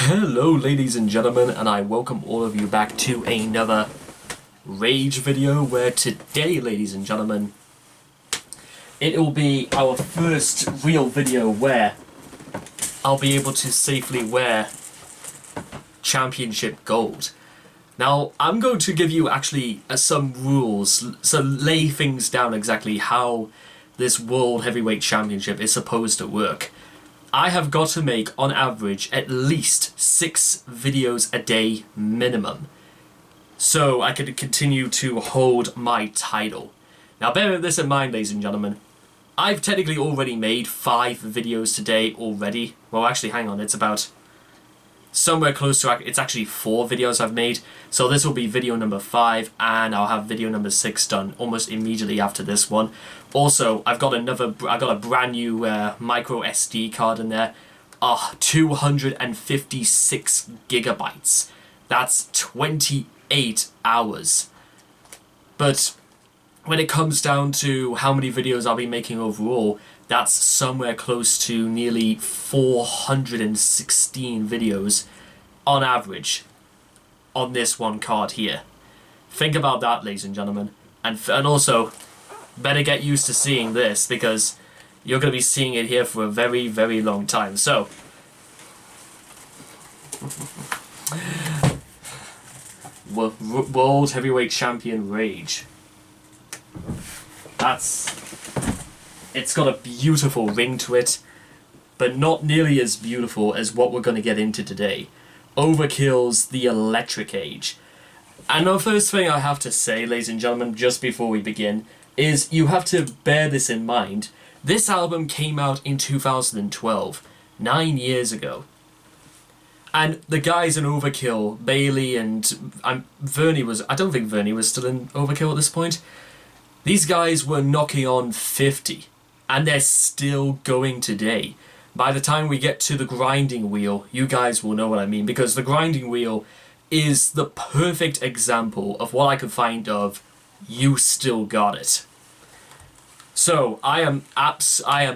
Hello ladies and gentlemen, and I welcome all of you back to another Rage video, where today, ladies and gentlemen, it will be our first real video where I'll be able to safely wear championship gold. Now, I'm going to give you actually some rules, so lay things down exactly how this World Heavyweight Championship is supposed to work. I have got to make, on average, at least 6 videos a day minimum, so I could continue to hold my title. Now, bear this in mind, ladies and gentlemen. I've technically already made 5 videos today already. Well, actually, hang on, it's about somewhere close to, it's actually 4 videos I've made. So this will be video number 5, and I'll have video number 6 done almost immediately after this one. Also, I got a brand new micro SD card in there. 256 gigabytes. That's 28 hours. But when it comes down to how many videos I'll be making overall, that's somewhere close to nearly 416 videos on average on this one card here. Think about that, ladies and gentlemen. And also, better get used to seeing this, because you're going to be seeing it here for a very, very long time. So, World Heavyweight Champion Rage. It's got a beautiful ring to it, but not nearly as beautiful as what we're going to get into today. Overkill's The Electric Age. And the first thing I have to say, ladies and gentlemen, just before we begin, is you have to bear this in mind. This album came out in 2012, 9 years ago. And the guys in Overkill, Bailey and Vernie was... I don't think Vernie was still in Overkill at this point. These guys were knocking on 50, and they're still going today. By the time we get to the grinding wheel, you guys will know what I mean, because the grinding wheel is the perfect example of what I could find of you still got it. So I am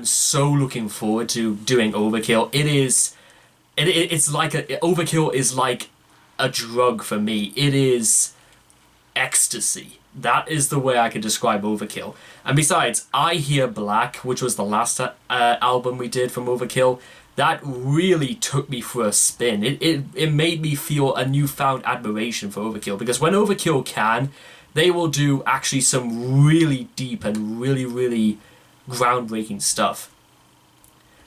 so looking forward to doing Overkill. It's like Overkill is like a drug for me. It is ecstasy. That is the way I could describe Overkill. And besides, I Hear Black, which was the last album we did from Overkill, that really took me for a spin. It made me feel a newfound admiration for Overkill, because when Overkill can, they will do actually some really deep and really, really groundbreaking stuff.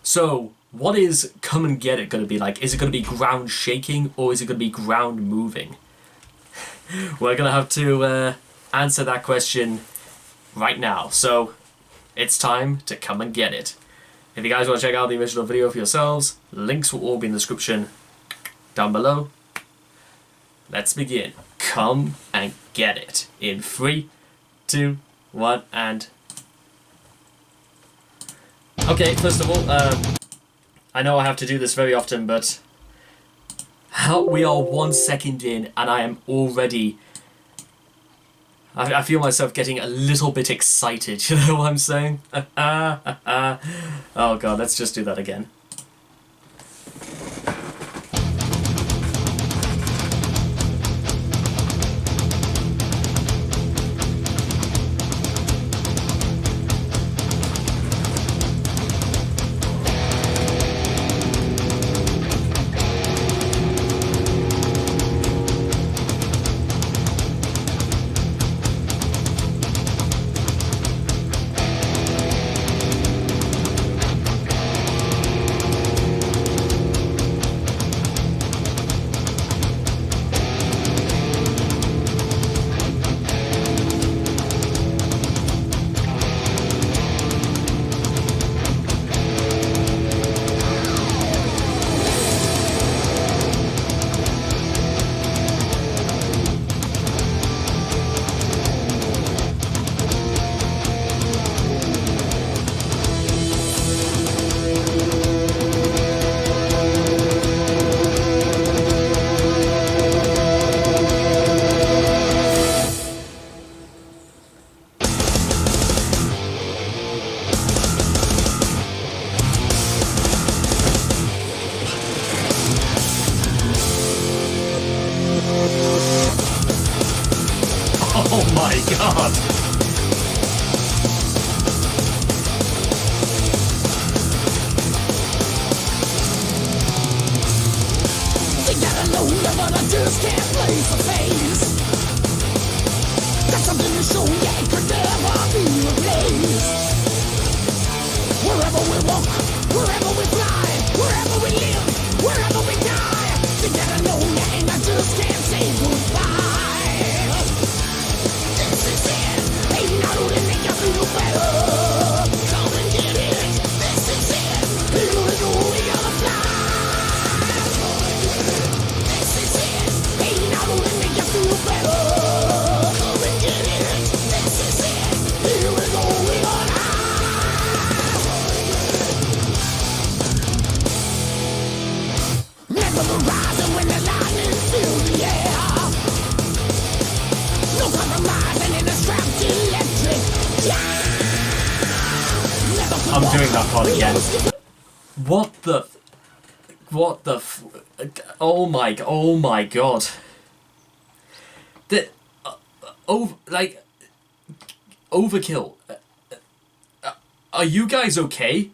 So, what is Come and Get It going to be like? Is it going to be ground shaking, or is it going to be ground moving? We're going to have to answer that question right now. So, it's time to come and get it. If you guys want to check out the original video for yourselves, links will all be in the description down below. Let's begin. Come and get it. In 3, 2, 1, and... Okay, first of all, I know I have to do this very often, but we are 1 second in, and I am already... I feel myself getting a little bit excited, you know what I'm saying? Oh god, let's just do that again. god! But I just can't place a face. Got something to show you, it could never be replaced. Wherever we walk, wherever we fly, wherever we live, wherever we die, together alone and I just can't say goodbye. This is it, ain't not only make you feel better. Come and get it, this is it, here we go, we gotta fly. Feel better. Come and get it. This is it. Here we go. We on high. Remember the rising when the lightning fills the air. No compromising in a strapped electric. Yeah. I'm doing that part again. Oh my god. Overkill. Are you guys okay?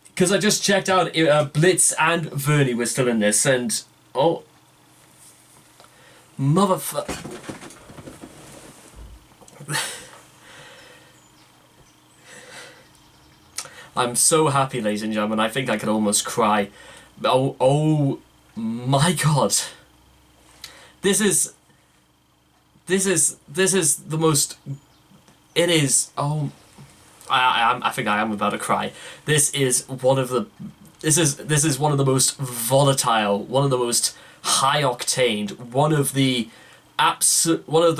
Because I just checked out, Blitz and Vernie were still in this, and oh, motherfucker. I'm so happy, ladies and gentlemen. I think I could almost cry. Oh my god. This is the most. It is. Oh, I think I am about to cry. This is one of the. This is one of the most volatile, one of the most high octaned, one of the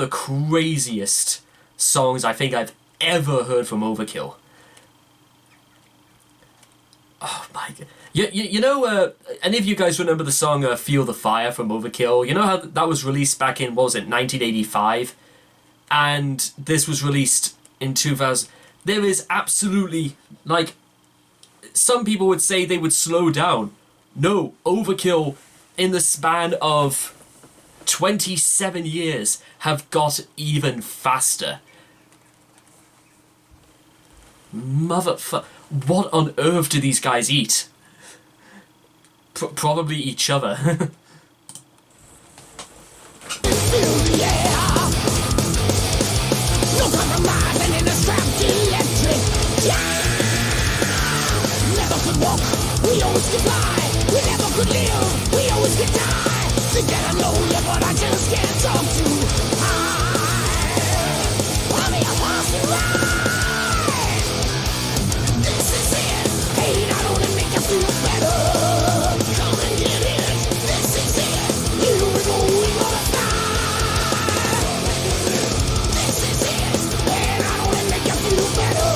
craziest songs I think I've ever heard from Overkill. Oh my god. You know, any of you guys remember the song Feel the Fire from Overkill? You know how that was released back in, what was it, 1985? And this was released in 2000. There is absolutely, like, some people would say they would slow down. No, Overkill, in the span of 27 years, have got even faster. Motherfucker. What on earth do these guys eat? Probably each other. No compromising in a strapped electric. Never could walk, we always could fly. We never could live, we always could die. Together lonely, but I just can't talk too high. Honey, I want to ride. This is it. Hey, not only make you feel better. Come and get it. This is it. Here we go, we gonna fly. This is it. Hey, not only make you feel better.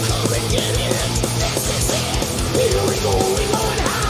Come and get it. This is it. Here we go, we going high.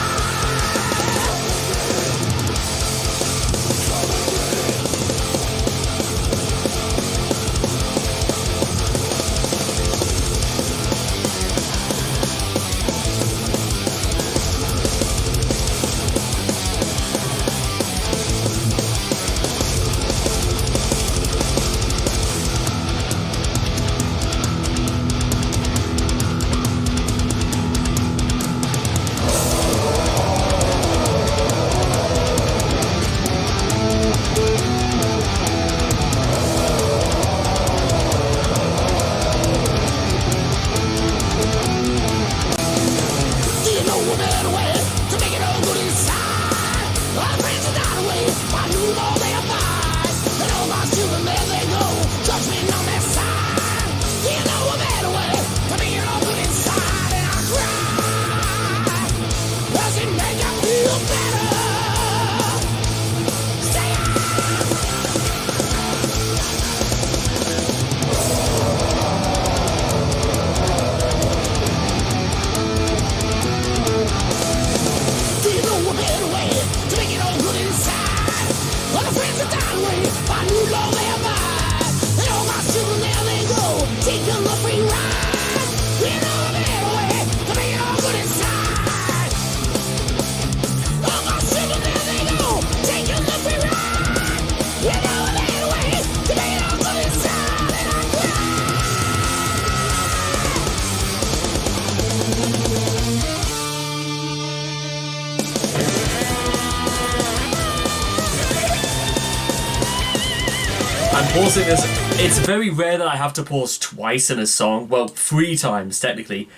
pausing this, it's very rare that I have to pause twice in a song. Well, 3 times, technically.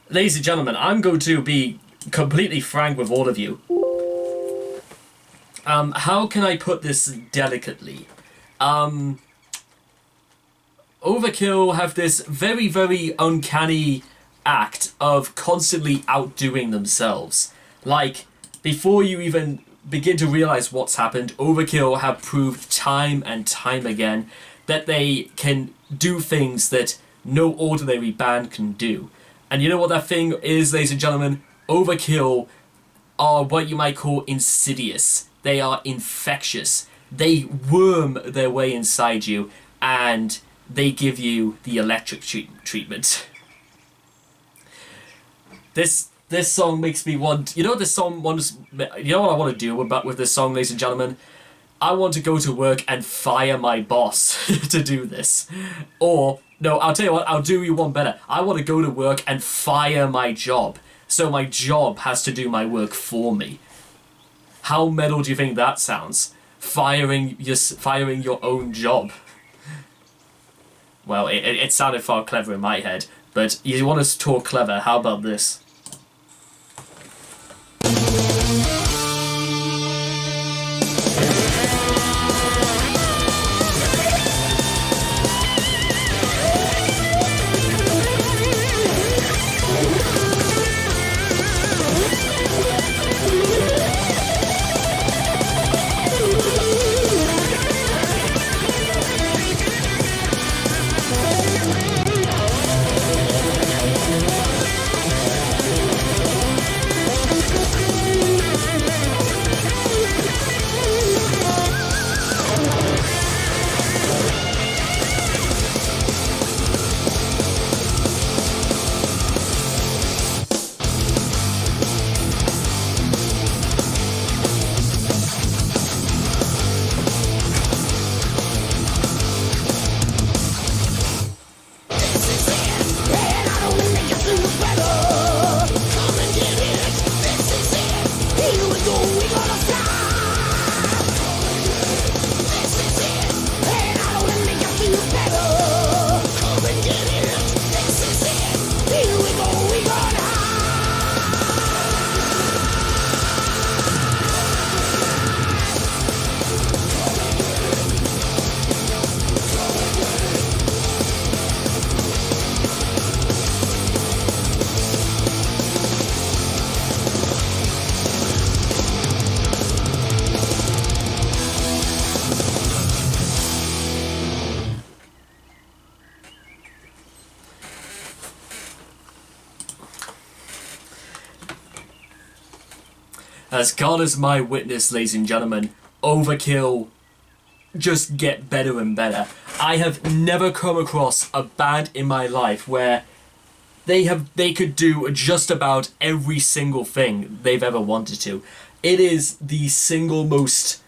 Ladies and gentlemen, I'm going to be completely frank with all of you. How can I put this delicately? Overkill have this very, very uncanny act of constantly outdoing themselves. Like, before you even begin to realize what's happened, Overkill have proved time and time again that they can do things that no ordinary band can do. And you know what that thing is, ladies and gentlemen? Overkill are what you might call insidious. They are infectious. They worm their way inside you, and they give you the electric treatment. This song makes me want... You know what this song wants... You know what I want to do with this song, ladies and gentlemen? I want to go to work and fire my boss to do this. Or, no, I'll tell you what, I'll do you one better. I want to go to work and fire my job. So my job has to do my work for me. How metal do you think that sounds? Firing your own job. Well, it sounded far clever in my head. But you want us to talk clever, how about this? As God is my witness, ladies and gentlemen, Overkill just get better and better. I have never come across a band in my life where they could do just about every single thing they've ever wanted to. It is the single most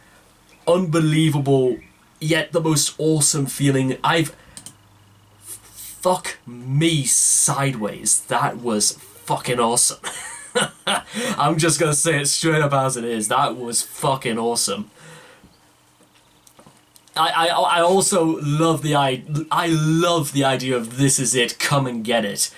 unbelievable, yet the most awesome feeling Fuck me sideways. That was fucking awesome. I'm just gonna say it straight up as it is. That was fucking awesome. I also love I love the idea of this is it, come and get it.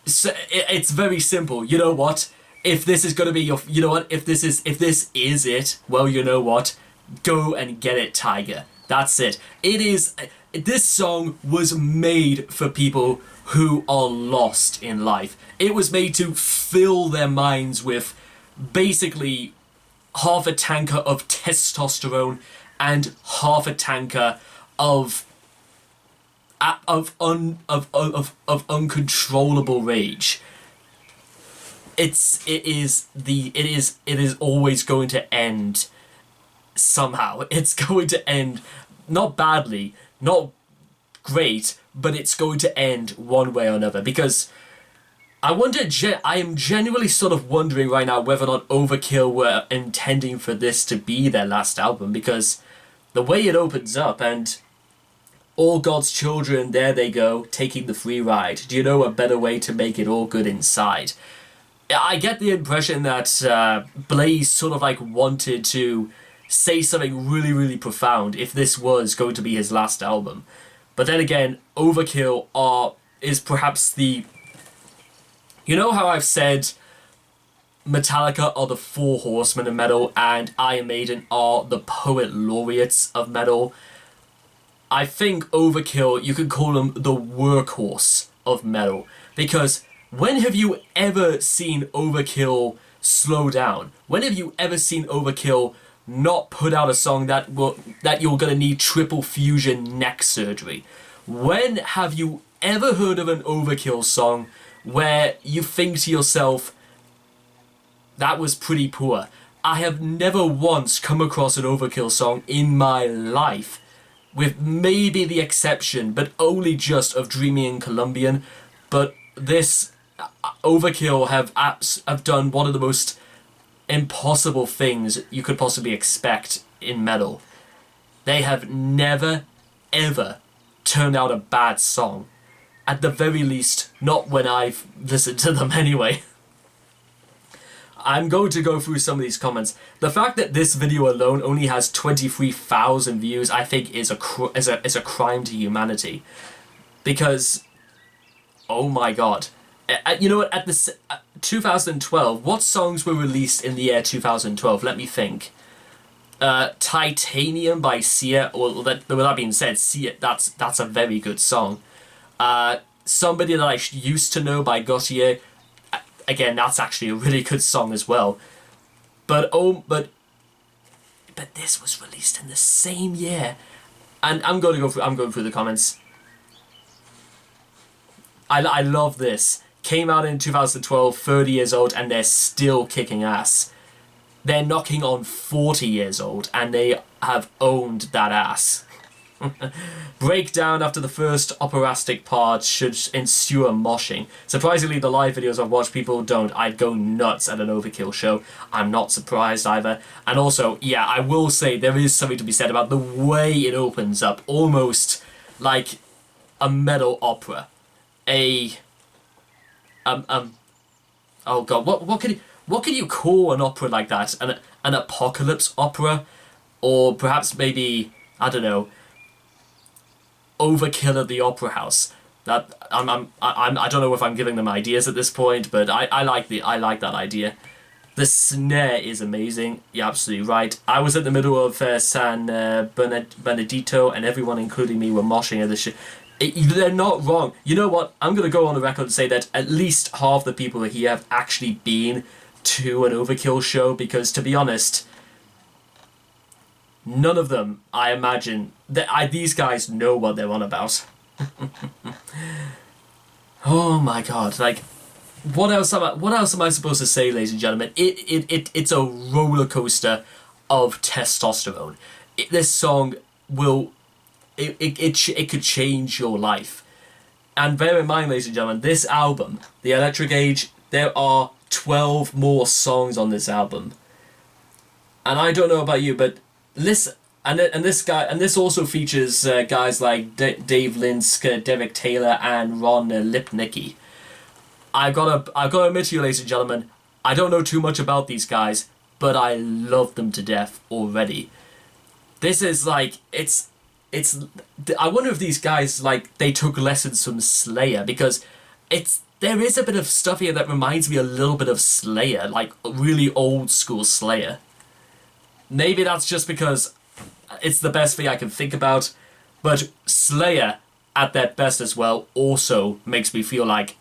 So it's very simple. You know what? If this is gonna be your, you know what? If this is it, well, you know what? Go and get it, Tiger. That's it. This song was made for people who are lost in life. It was made to fill their minds with basically half a tanker of testosterone and half a tanker of uncontrollable rage. It is always going to end somehow. It's going to end not badly, not great, but it's going to end one way or another. Because I am genuinely sort of wondering right now whether or not Overkill were intending for this to be their last album, because the way it opens up and all God's children, there they go, taking the free ride. Do you know a better way to make it all good inside? I get the impression that Blaze sort of like wanted to say something really, really profound if this was going to be his last album. But then again, Overkill is perhaps the... You know how I've said Metallica are the four horsemen of metal and Iron Maiden are the poet laureates of metal? I think Overkill, you could call them the workhorse of metal. Because when have you ever seen Overkill slow down? When have you ever seen Overkill not put out a song that you're going to need triple fusion neck surgery? When have you ever heard of an Overkill song where you think to yourself, that was pretty poor? I have never once come across an Overkill song in my life, with maybe the exception, but only just, of Dreaming in Colombian. But this Overkill have done one of the most impossible things you could possibly expect in metal. They have never, ever turned out a bad song. At the very least, not when I've listened to them anyway. I'm going to go through some of these comments. The fact that this video alone only has 23,000 views, I think, is a crime to humanity. Because, oh my god. You know what, at the 2012, what songs were released in the year 2012? Let me think. Titanium by Sia. Well, with that being said, Sia, that's a very good song. Somebody That I Used to Know by Gautier. Again, that's actually a really good song as well. But this was released in the same year, and I'm going through the comments. I love this. Came out in 2012, 30 years old, and they're still kicking ass. They're knocking on 40 years old, and they have owned that ass. Breakdown after the first operastic part should ensue a moshing. Surprisingly, the live videos I've watched, people don't. I'd go nuts at an Overkill show. I'm not surprised either. And also, yeah, I will say there is something to be said about the way it opens up, almost like a metal opera. Oh god, what can you call an opera like that? An apocalypse opera, or perhaps maybe, I don't know, Overkill at the Opera House. That I don't know if I'm giving them ideas at this point, but I like that idea. The snare is amazing. You're absolutely right. I was at the middle of San Benedito, and everyone, including me, were moshing at the shit. They're not wrong. You know what? I'm gonna go on the record and say that at least half the people here have actually been to an Overkill show, because, to be honest, none of them, I imagine, these guys know what they're on about. Oh my god, like, what else am I supposed to say, ladies and gentlemen? It's a roller coaster of testosterone. This song will, it could change your life. And bear in mind, ladies and gentlemen, this album, The Electric Age, there are 12 more songs on this album. And I don't know about you, but listen, and this also features guys like Dave Linsk, Derek Taylor, and Ron Lipnicki. I gotta admit to you, ladies and gentlemen, I don't know too much about these guys, but I love them to death already. This is like, it's. I wonder if these guys, like, they took lessons from Slayer, because there is a bit of stuff here that reminds me a little bit of Slayer, like really old school Slayer. Maybe that's just because it's the best thing I can think about, but Slayer, at their best as well, also makes me feel like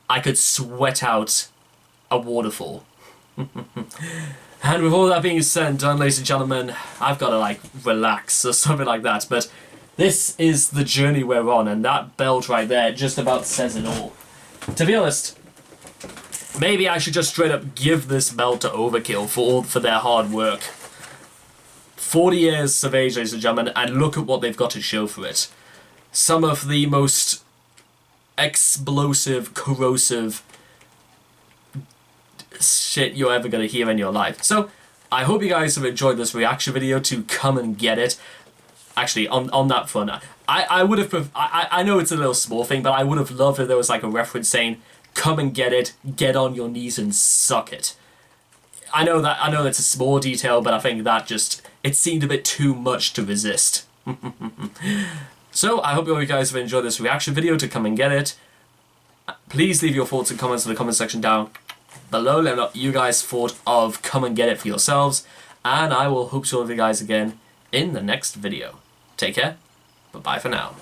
I could sweat out a waterfall. And with all that being said and done, ladies and gentlemen, I've got to, like, relax or something like that, but this is the journey we're on, and that belt right there just about says it all. To be honest, maybe I should just straight up give this belt to Overkill for their hard work. 40 years of age, ladies and gentlemen, and look at what they've got to show for it. Some of the most explosive, corrosive shit you're ever going to hear in your life. So, I hope you guys have enjoyed this reaction video to Come and Get It. Actually, on that front, I would have... I know it's a little small thing, but I would have loved if there was like a reference saying, come and get it, get on your knees and suck it. I know that's a small detail, but I think that just it seemed a bit too much to resist. So, I hope you guys have enjoyed this reaction video to Come and Get It. Please leave your thoughts and comments in the comment section down below. Let me know what you guys thought of Come and Get It for yourselves. And I will hope to see all of you guys again in the next video. Take care. Bye-bye for now.